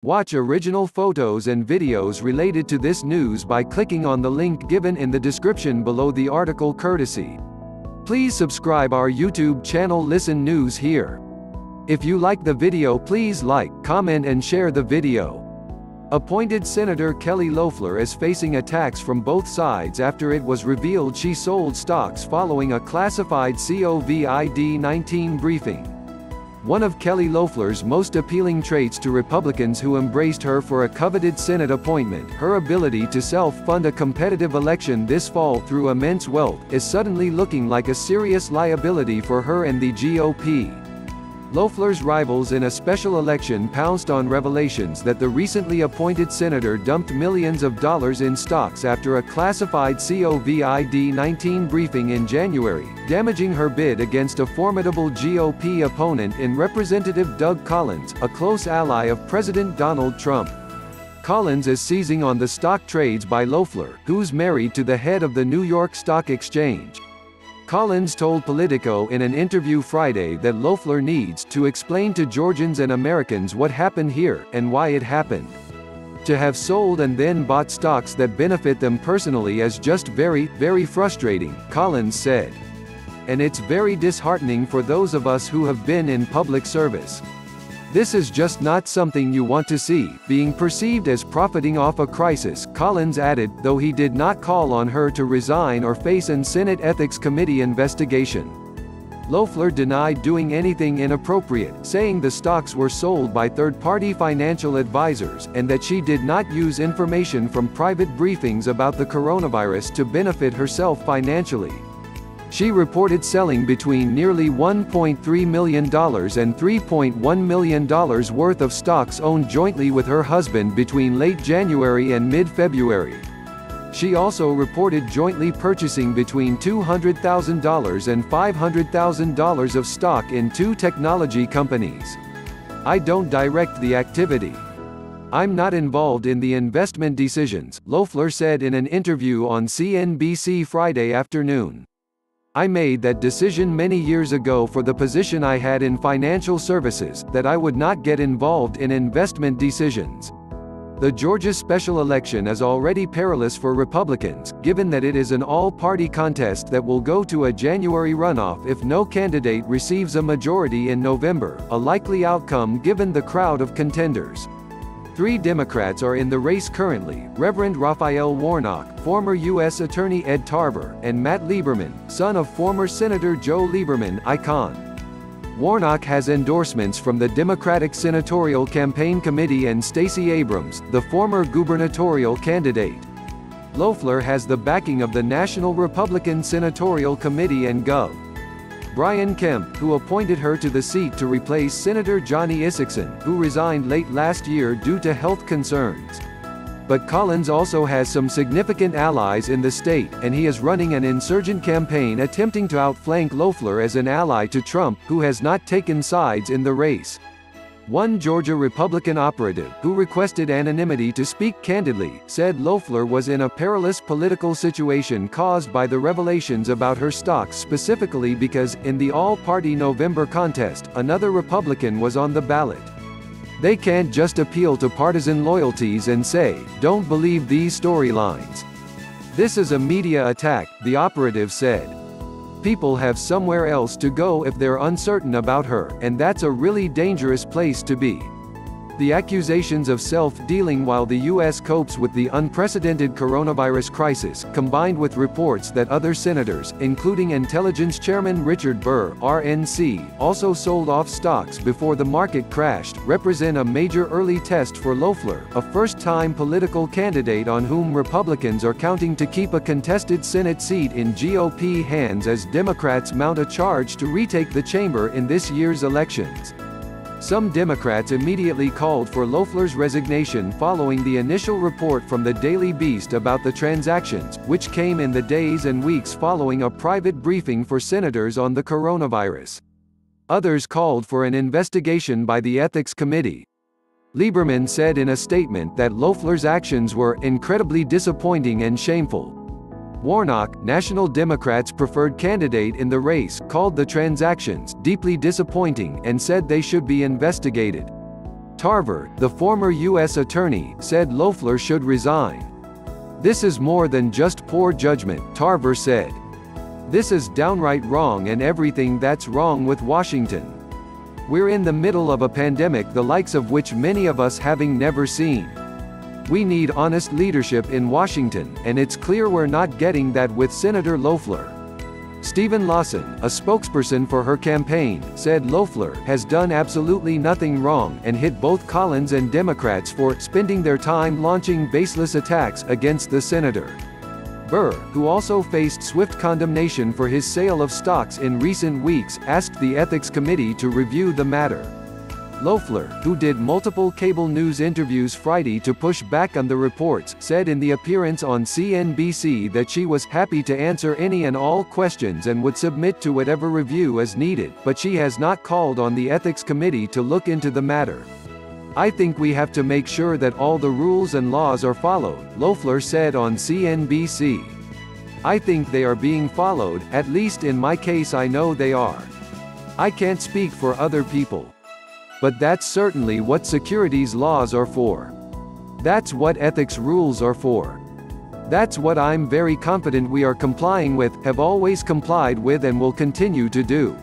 Watch original photos and videos related to this news by clicking on the link given in the description below the article courtesy. Please subscribe our YouTube channel Listen News Here. If you like the video, please like, comment and share the video. Appointed Senator Kelly Loeffler is facing attacks from both sides after it was revealed she sold stocks following a classified COVID-19 briefing. One of Kelly Loeffler's most appealing traits to Republicans who embraced her for a coveted Senate appointment, her ability to self-fund a competitive election this fall through immense wealth, is suddenly looking like a serious liability for her and the GOP. Loeffler's rivals in a special election pounced on revelations that the recently appointed senator dumped millions of dollars in stocks after a classified COVID-19 briefing in January, damaging her bid against a formidable GOP opponent in Representative Doug Collins, a close ally of President Donald Trump. Collins is seizing on the stock trades by Loeffler, who's married to the head of the New York Stock Exchange. Collins told Politico in an interview Friday that Loeffler needs to explain to Georgians and Americans what happened here, and why it happened. To have sold and then bought stocks that benefit them personally is just very, very frustrating, Collins said. And it's very disheartening for those of us who have been in public service. This is just not something you want to see, being perceived as profiting off a crisis, Collins added, though he did not call on her to resign or face an Senate Ethics Committee investigation. Loeffler denied doing anything inappropriate, saying the stocks were sold by third-party financial advisors, and that she did not use information from private briefings about the coronavirus to benefit herself financially. She reported selling between nearly $1.3 million and $3.1 million worth of stocks owned jointly with her husband between late January and mid-February. She also reported jointly purchasing between $200,000 and $500,000 of stock in two technology companies. "I don't direct the activity. I'm not involved in the investment decisions," Loeffler said in an interview on CNBC Friday afternoon. "I made that decision many years ago for the position I had in financial services, that I would not get involved in investment decisions." The Georgia special election is already perilous for Republicans, given that it is an all-party contest that will go to a January runoff if no candidate receives a majority in November, a likely outcome given the crowd of contenders. 3 Democrats are in the race currently: Reverend Raphael Warnock, former U.S. Attorney Ed Tarver, and Matt Lieberman, son of former Senator Joe Lieberman, icon. Warnock has endorsements from the Democratic Senatorial Campaign Committee and Stacey Abrams, the former gubernatorial candidate. Loeffler has the backing of the National Republican Senatorial Committee and Gov. Brian Kemp, who appointed her to the seat to replace Senator Johnny Isakson, who resigned late last year due to health concerns. But Collins also has some significant allies in the state, and he is running an insurgent campaign attempting to outflank Loeffler as an ally to Trump, who has not taken sides in the race. One Georgia Republican operative, who requested anonymity to speak candidly, said Loeffler was in a perilous political situation caused by the revelations about her stocks, specifically because, in the all-party November contest, another Republican was on the ballot. "They can't just appeal to partisan loyalties and say, 'Don't believe these storylines.' This is a media attack," the operative said. "People have somewhere else to go if they're uncertain about her, and that's a really dangerous place to be." The accusations of self-dealing while the U.S. copes with the unprecedented coronavirus crisis, combined with reports that other senators, including Intelligence Chairman Richard Burr, RNC, also sold off stocks before the market crashed, represent a major early test for Loeffler, a first-time political candidate on whom Republicans are counting to keep a contested Senate seat in GOP hands as Democrats mount a charge to retake the chamber in this year's elections. Some Democrats immediately called for Loeffler's resignation following the initial report from the Daily Beast about the transactions, which came in the days and weeks following a private briefing for senators on the coronavirus. Others called for an investigation by the Ethics Committee. Lieberman said in a statement that Loeffler's actions were incredibly disappointing and shameful. Warnock, National Democrats' preferred candidate in the race, called the transactions deeply disappointing and said they should be investigated. Tarver, the former U.S. attorney, said Loeffler should resign. "This is more than just poor judgment," Tarver said. "This is downright wrong and everything that's wrong with Washington. We're in the middle of a pandemic the likes of which many of us having never seen. We need honest leadership in Washington, and it's clear we're not getting that with Senator Loeffler." Stephen Lawson, a spokesperson for her campaign, said Loeffler has done absolutely nothing wrong and hit both Collins and Democrats for spending their time launching baseless attacks against the senator. Burr, who also faced swift condemnation for his sale of stocks in recent weeks, asked the Ethics Committee to review the matter. Loeffler, who did multiple cable news interviews Friday to push back on the reports, said in the appearance on CNBC that she was happy to answer any and all questions and would submit to whatever review is needed, but she has not called on the Ethics Committee to look into the matter. "I think we have to make sure that all the rules and laws are followed," Loeffler said on CNBC. "I think they are being followed, at least in my case I know they are. I can't speak for other people. But that's certainly what securities laws are for. That's what ethics rules are for. That's what I'm very confident we are complying with, have always complied with and will continue to do."